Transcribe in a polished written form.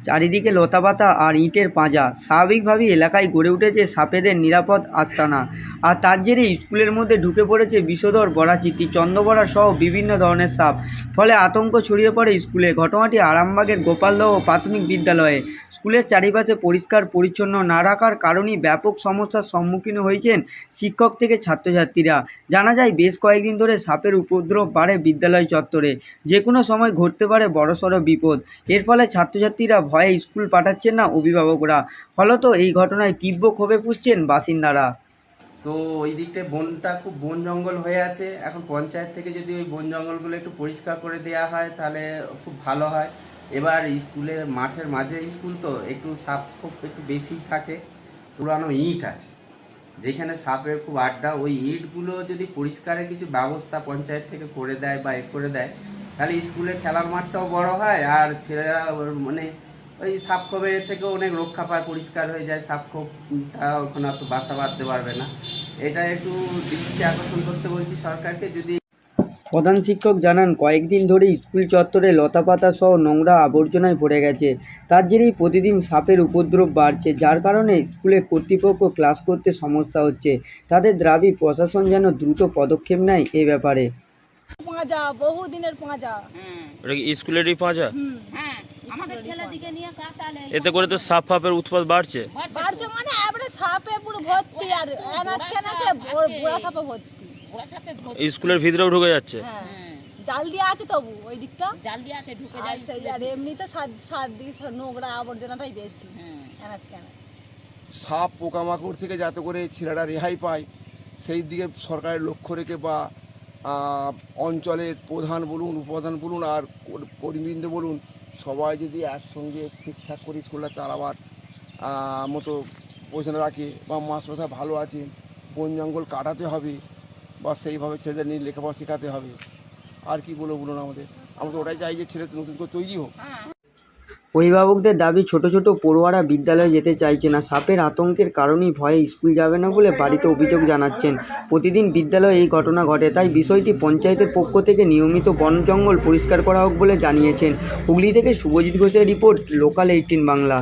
চারিদিকে লতাপাতা আর ইটের পাঁজা। স্বাভাবিকভাবেই এলাকায় গড়ে উঠেছে সাপেদের নিরাপদ আস্তানা। আর তার জেরে স্কুলের মধ্যে ঢুকে পড়েছে বিষধর বরাচিতি, চন্দ্রবড়া সহ বিভিন্ন ধরনের সাপ। ফলে আতঙ্ক ছড়িয়ে পড়ে স্কুলে। ঘটনাটি আরামবাগের গোপালদহ প্রাথমিক বিদ্যালয়ে। স্কুলের চারিপাশে পরিষ্কার পরিচ্ছন্ন না রাখার কারণেই ব্যাপক সমস্যার সম্মুখীন হয়েছেন শিক্ষক থেকে ছাত্রছাত্রীরা। জানা যায়, বেশ কয়েকদিন ধরে সাপের উপদ্রব বাড়ে বিদ্যালয় চত্বরে। যে কোনো সময় ঘটতে পারে বড়সড় বিপদ। এর ফলে ছাত্রছাত্রীরা ভয়ে স্কুল পাঠাচ্ছেন না অভিভাবকরা। ফলত এই ঘটনায় তীব্র ক্ষোভে ফুঁসছেন বাসিন্দারা। তো ওই দিকটায় বনটা খুব বন জঙ্গল হয়ে আছে। এখন পঞ্চায়েত থেকে যদি ওই বন জঙ্গলগুলো একটু পরিষ্কার করে দেওয়া হয় তাহলে খুব ভালো হয়। এবার স্কুলের মাঠের মাঝে স্কুল তো একটু সাপ খুব একটু বেশি থাকে। পুরানো ইট আছে যেখানে সাপের খুব আড্ডা। ওই ইটগুলো যদি পরিষ্কারের কিছু ব্যবস্থা পঞ্চায়েত থেকে করে দেয় বা করে দেয় তাহলে স্কুলে খেলার মাঠটাও বড় হয় আর ছেলেরা মানে ওই সাপখোপের থেকেও অনেক রক্ষা পায়, পরিষ্কার হয়ে যায়। সাপখোপটা ওখানে অত বাসা বাঁধতে পারবে না। এটা একটু দৃষ্টি আকর্ষণ করতে বলছি সরকারকে। যদি প্রধান শিক্ষক জানান, কয়েকদিন ধরে স্কুল চত্বরে লতাপাতা সহ নোংরা আবর্জনায় ভরে গেছে। তার জেরেই প্রতিদিন সাপের উপদ্রব বাড়ছে, যার কারণে স্কুলে কর্তৃপক্ষ ক্লাস করতে সমস্যা হচ্ছে। তাদের দাবি প্রশাসন যেন দ্রুত পদক্ষেপ নেয় এ ব্যাপারে। পাঁজা, বহুদিনের পাঁজা। ওটা কি স্কুলেরই পাঁজা? হ্যাঁ, আমাদের ছেলেদিকে নিয়ে কাটালে এতে করে তো সাপ ফাপের উৎপাত বাড়ছে। বাড়ছে মানে এবারে সাপে পুরো ভর্তি, আর এনাকে গোড়া সাপে ভর্তি। ওরা সাপে স্কুলের ভিতরেও ঢুকে যাচ্ছে। হ্যাঁ, জাল দিয়ে আছে তবু ওই দিকটা জাল দিয়ে আছে, ঢুকে আর যায়। সেই আর এমনিতে সাত দিকে নোংরা আবর্জনাটাই বেশি। এনাচ কেন সাপ পোকামাকড় থেকে যাতে করে ছেলেরা রেহাই পায় সেই দিকে সরকারের লক্ষ্য রেখে বা অঞ্চলের প্রধান বলুন, উপপ্রধান বলুন আর কর্মীবৃন্দ বলুন, সবাই যদি একসঙ্গে ঠিকঠাক করে স্কুলটা চালাবার মতো পজিশনে রাখে বা মাস্টারমশাই ভালো আছে, বন জঙ্গল কাটাতে হবে বা সেইভাবে ছেলেদের নিয়ে লেখাপড়া শেখাতে হবে। আর কি বলবো বলুন, আমরা তো ওটাই চাই যে ছেলে নতুন করে তৈরি হোক। অভিভাবকদের দাবি, ছোট ছোট পড়ুয়ারা বিদ্যালয়ে যেতে চাইছে না। সাপের আতঙ্কের কারণেই ভয়ে স্কুল যাবে না বলে বাড়িতে অভিযোগ জানাচ্ছেন। প্রতিদিন বিদ্যালয়ে এই ঘটনা ঘটে, তাই বিষয়টি পঞ্চায়েতের পক্ষ থেকে নিয়মিত বন জঙ্গল পরিষ্কার করা হোক বলে জানিয়েছেন। হুগলি থেকে শুভজিৎ ঘোষের রিপোর্ট, লোকাল 18 বাংলা।